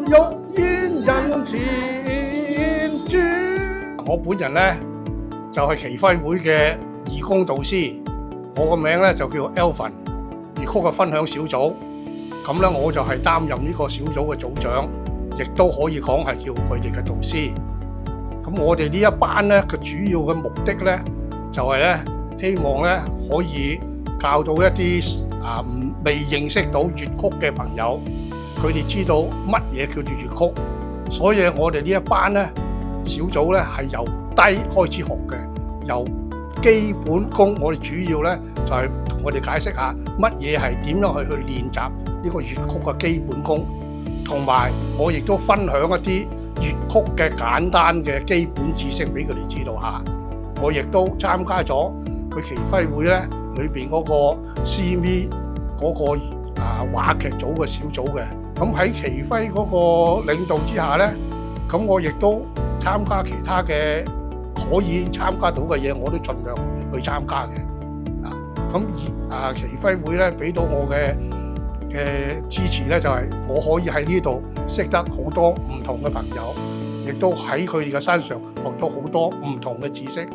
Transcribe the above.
欲演人前傳。我本人咧就係耆輝會嘅義工導師，我個名咧就叫 Alvin， 粵曲嘅分享小組。咁咧我就係擔任呢個小組嘅組長，亦都可以講係叫佢哋嘅導師。咁我哋呢一班咧嘅主要嘅目的咧，就係咧希望咧可以教到一啲未認識到粵曲嘅朋友，佢哋知道乜嘢叫做粵曲。所以我哋呢一班咧小組咧係由低開始學嘅，由基本功，我哋主要咧就係同我哋解釋下乜嘢係點樣去練習呢個粵曲嘅基本功，同埋我亦都分享一啲粵曲嘅簡單嘅基本知識俾佢哋知道下。我亦都參加咗佢耆輝會咧裏邊嗰個 CME 嗰個話劇組嘅小組嘅。咁喺耆輝嗰個領導之下咧，咁我亦都參加其他嘅可以參加到嘅嘢，我都盡量去參加嘅。咁耆輝會咧俾到我嘅支持咧，就係我可以喺呢度識得好多唔同嘅朋友，亦都喺佢哋嘅身上學到好多唔同嘅知識。